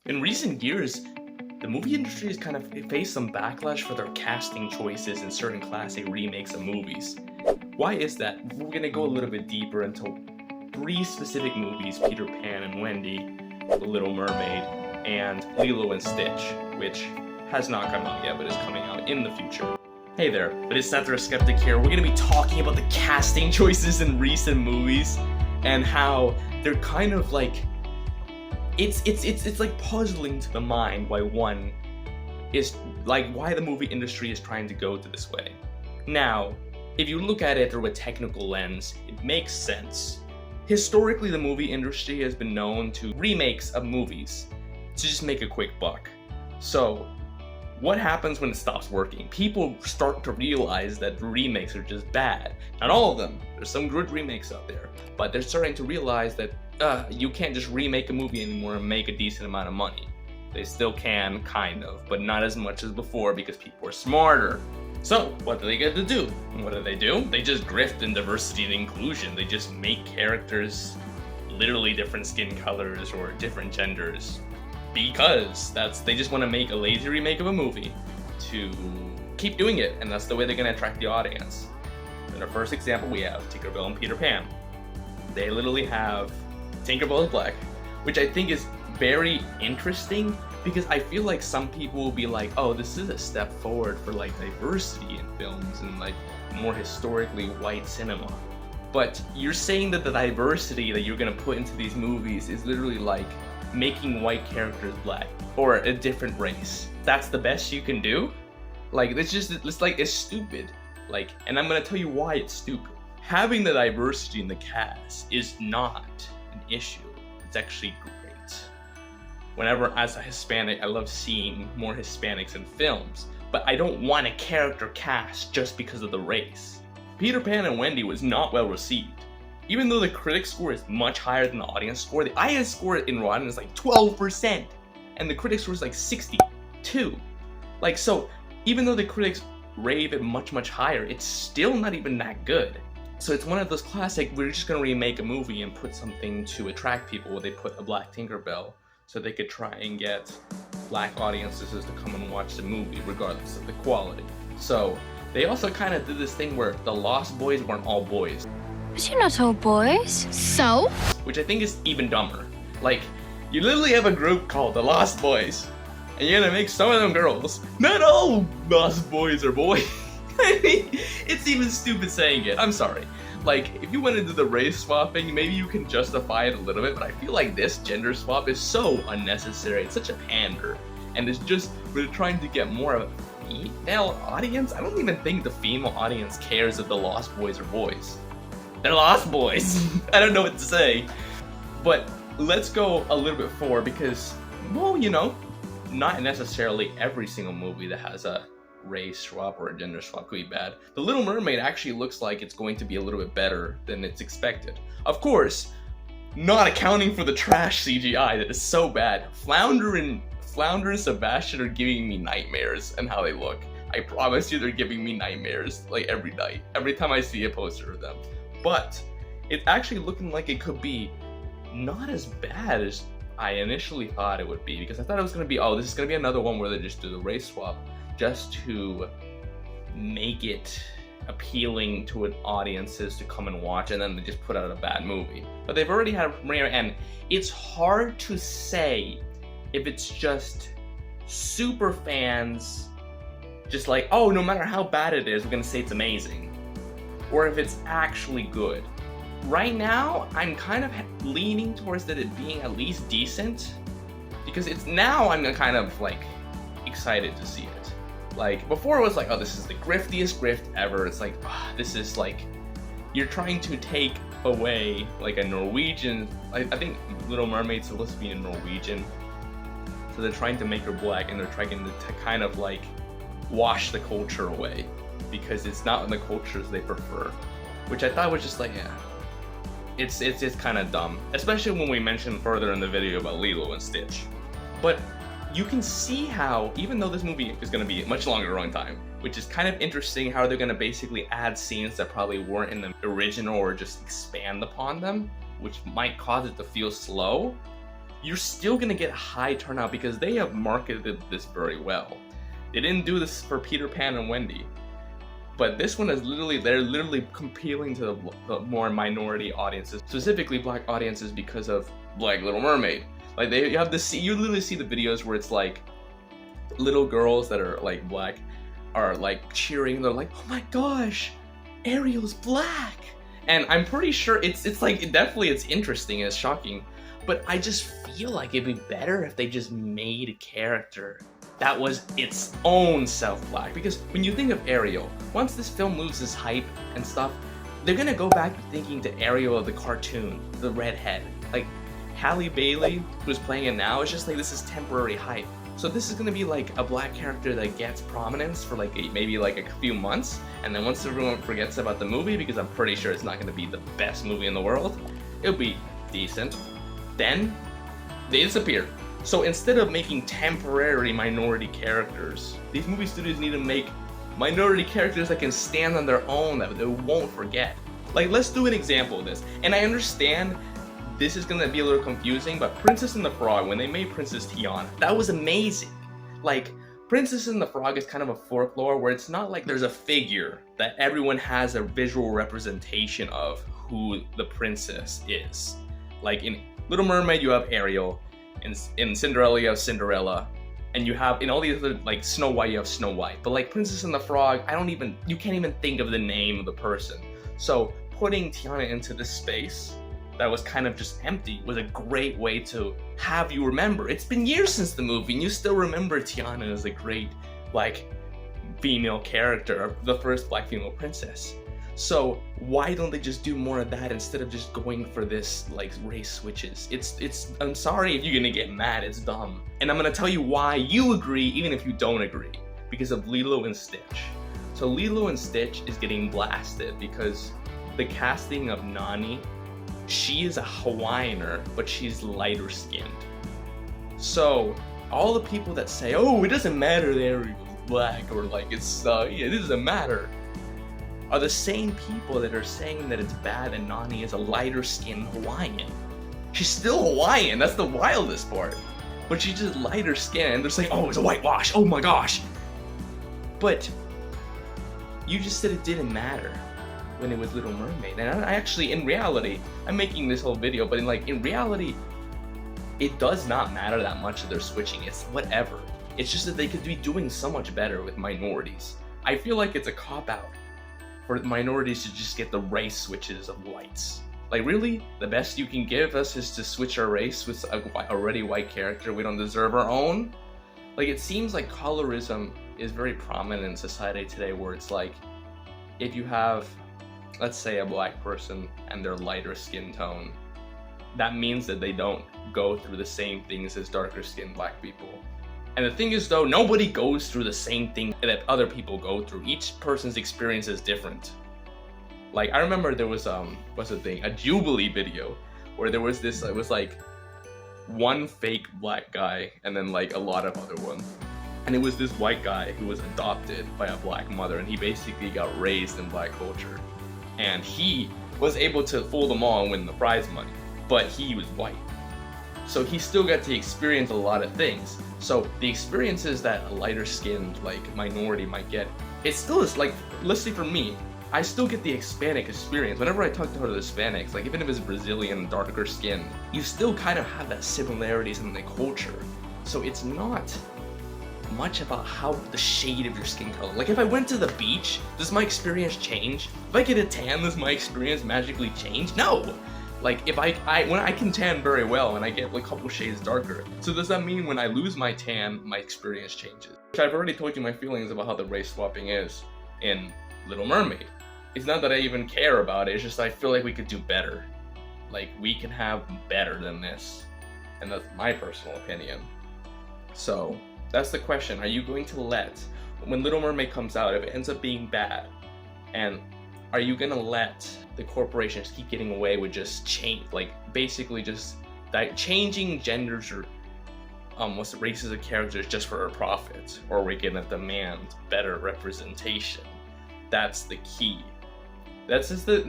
In recent years, the movie industry has kind of faced some backlash for their casting choices in certain classic remakes of movies. Why is that? We're gonna go a little bit deeper into three specific movies: Peter Pan and Wendy, The Little Mermaid, and Lilo and Stitch, which has not come out yet but is coming out in the future. Hey there, but it's Seth the Skeptic here. We're gonna be talking about the casting choices in recent movies and how they're kind of like it's like puzzling to the mind why the movie industry is trying to go to this way. Now, if you look at it through a technical lens, it makes sense. Historically, the movie industry has been known to remakes of movies to just make a quick buck. So, what happens when it stops working? People start to realize that remakes are just bad. Not all of them. There's some good remakes out there, but they're starting to realize that you can't just remake a movie anymore and make a decent amount of money. They still can, kind of, but not as much as before because people are smarter. So, what do they get to do? What do? They just grift in diversity and inclusion. They just make characters literally different skin colors or different genders because they just want to make a lazy remake of a movie to keep doing it, and that's the way they're going to attract the audience. In our first example, we have Tinkerbell and Peter Pan. They literally have Tinkerbell is black, which I think is very interesting because I feel like some people will be like, oh, this is a step forward for like diversity in films and like more historically white cinema. But you're saying that the diversity that you're gonna put into these movies is literally like making white characters black or a different race. That's the best you can do? Like, it's stupid. Like, and I'm gonna tell you why it's stupid. Having the diversity in the cast is not an issue. It's actually great. Whenever, as a Hispanic, I love seeing more Hispanics in films, but I don't want a character cast just because of the race. Peter Pan and Wendy was not well received. Even though the critic score is much higher than the audience score, the audience score in Rotten is like 12%, and the critic score is like 62. Like, so, even though the critics rave it much higher, it's still not even that good. So it's one of those classic, we're just gonna remake a movie and put something to attract people where they put a black Tinkerbell so they could try and get black audiences to come and watch the movie regardless of the quality. So they also kind of did this thing where the Lost Boys weren't all boys. But you're not all boys. So? Which I think is even dumber. Like, you literally have a group called the Lost Boys, and you're gonna make some of them girls. Not all Lost Boys are boys. I mean, it's even stupid saying it. I'm sorry. Like, if you went into the race swapping, maybe you can justify it a little bit, but I feel like this gender swap is so unnecessary. It's such a pander. And it's just, we're trying to get more of a female audience. I don't even think the female audience cares if the Lost Boys are boys. They're Lost Boys. I don't know what to say. But let's go a little bit forward because, well, you know, not necessarily every single movie that has a race swap or a gender swap could be bad. The Little Mermaid actually looks like it's going to be a little bit better than it's expected. Of course, not accounting for the trash CGI that is so bad. Flounder and Sebastian are giving me nightmares and how they look. I promise you they're giving me nightmares like every night, every time I see a poster of them. But it's actually looking like it could be not as bad as I initially thought it would be, because I thought it was going to be, oh, this is going to be another one where they just do the race swap just to make it appealing to audiences to come and watch, and then they just put out a bad movie. But they've already had a premiere, and it's hard to say if it's just super fans just like, oh, no matter how bad it is, we're gonna say it's amazing, or if it's actually good. Right now, I'm kind of leaning towards that it being at least decent, because it's now I'm kind of like excited to see it. Like, before it was like, oh, this is the griftiest grift ever. It's like, this is like, you're trying to take away like a Norwegian, I think Little Mermaid's supposed to be a Norwegian, so they're trying to make her black, and they're trying to kind of like wash the culture away because it's not in the cultures they prefer, which I thought was just like, yeah, it's kind of dumb, especially when we mentioned further in the video about Lilo and Stitch. But you can see how, even though this movie is going to be a much longer runtime, which is kind of interesting how they're going to basically add scenes that probably weren't in the original or just expand upon them, which might cause it to feel slow. you're still gonna get a high turnout because they have marketed this very well. They didn't do this for Peter Pan and Wendy, but this one is they're literally appealing to the more minority audiences, specifically black audiences, because of Black Little Mermaid. Like you literally see the videos where it's like little girls that are like black are like cheering. They're like, oh my gosh, Ariel's black. And I'm pretty sure it's like definitely it's interesting, it's shocking, but I just feel like it'd be better if they just made a character that was its own self black. Because when you think of Ariel, once this film loses hype and stuff, they're gonna go back to thinking to Ariel of the cartoon, the redhead. Like Halle Bailey, who's playing it now, is just like, this is temporary hype. So this is gonna be like a black character that gets prominence for like maybe like a few months, and then once everyone forgets about the movie, because I'm pretty sure it's not gonna be the best movie in the world, it'll be decent, then they disappear. So instead of making temporary minority characters, these movie studios need to make minority characters that can stand on their own, that they won't forget. Like, let's do an example of this. And I understand this is gonna be a little confusing, but Princess and the Frog, when they made Princess Tiana, that was amazing. Like, Princess and the Frog is kind of a folklore where it's not like there's a figure that everyone has a visual representation of who the princess is. Like in Little Mermaid, you have Ariel. In Cinderella, you have Cinderella. And you have, in all these other, like Snow White, you have Snow White. But like Princess and the Frog, you can't even think of the name of the person. So putting Tiana into this space that was kind of just empty was a great way to have you remember. It's been years since the movie, and you still remember Tiana as a great, like, female character, the first black female princess. So why don't they just do more of that instead of just going for this like race switches? I'm sorry if you're gonna get mad, it's dumb. And I'm gonna tell you why you agree even if you don't agree. Because of Lilo and Stitch. So Lilo and Stitch is getting blasted because the casting of Nani, she is a Hawaiianer, but she's lighter skinned. So all the people that say, oh, it doesn't matter that Ariel's black, or like it's it doesn't matter, are the same people that are saying that it's bad that Nani is a lighter skinned Hawaiian. She's still Hawaiian, that's the wildest part. But she's just lighter skinned, and they're saying, oh, it's a whitewash, oh my gosh. But you just said it didn't matter when it was Little Mermaid. And I actually, in reality, I'm making this whole video, but in reality, it does not matter that much that they're switching. It's whatever. It's just that they could be doing so much better with minorities. I feel like it's a cop-out for minorities to just get the race switches of whites. Like, really? The best you can give us is to switch our race with a already white character? We don't deserve our own? Like, it seems like colorism is very prominent in society today, where it's like, if you have, let's say, a black person and their lighter skin tone, that means that they don't go through the same things as darker skinned black people. And the thing is, though, nobody goes through the same thing that other people go through. Each person's experience is different. Like, I remember there was what's the thing, a Jubilee video where there was this, it was like one fake black guy and then like a lot of other ones. And it was this white guy who was adopted by a black mother, and he basically got raised in black culture. And he was able to fool them all and win the prize money, but he was white. So he still got to experience a lot of things. So the experiences that a lighter skinned like minority might get, it still is like, let's say for me, I still get the Hispanic experience. Whenever I talk to other Hispanics, like even if it's Brazilian, darker skin, you still kind of have that similarities in the culture. So it's not much about how the shade of your skin color. Like if I went to the beach, does my experience change? If I get a tan, does my experience magically change? No! Like if when I can tan very well and I get like a couple shades darker, so does that mean when I lose my tan, my experience changes? Which I've already told you my feelings about how the race swapping is in Little Mermaid. It's not that I even care about it, it's just I feel like we could do better. Like we can have better than this. And that's my personal opinion. So that's the question. Are you going to let, when Little Mermaid comes out, if it ends up being bad, and are you gonna let the corporations keep getting away with just change, like basically just changing genders or races of characters just for a profit? Or are we gonna demand better representation? That's the key. That's just the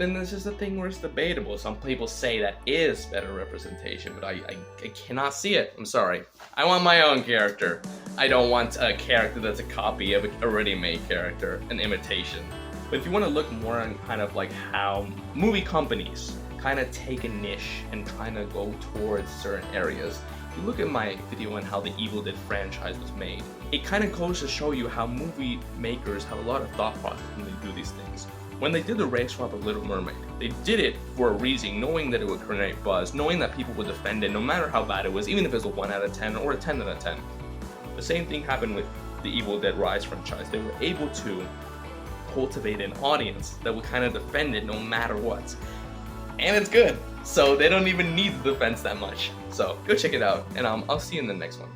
thing where it's debatable. Some people say that is better representation, but I cannot see it. I'm sorry. I want my own character. I don't want a character that's a copy of a ready-made character, an imitation. But if you want to look more on kind of like how movie companies kind of take a niche and trying to go towards certain areas, if you look at my video on how the Evil Dead franchise was made, it kind of goes to show you how movie makers have a lot of thought process when they do these things. When they did the race swap of Little Mermaid, they did it for a reason, knowing that it would create buzz, knowing that people would defend it no matter how bad it was, even if it was a 1 out of 10 or a 10 out of 10. The same thing happened with the Evil Dead Rise franchise. They were able to cultivate an audience that would kind of defend it no matter what. And it's good, so they don't even need the defense that much. So go check it out, and I'll see you in the next one.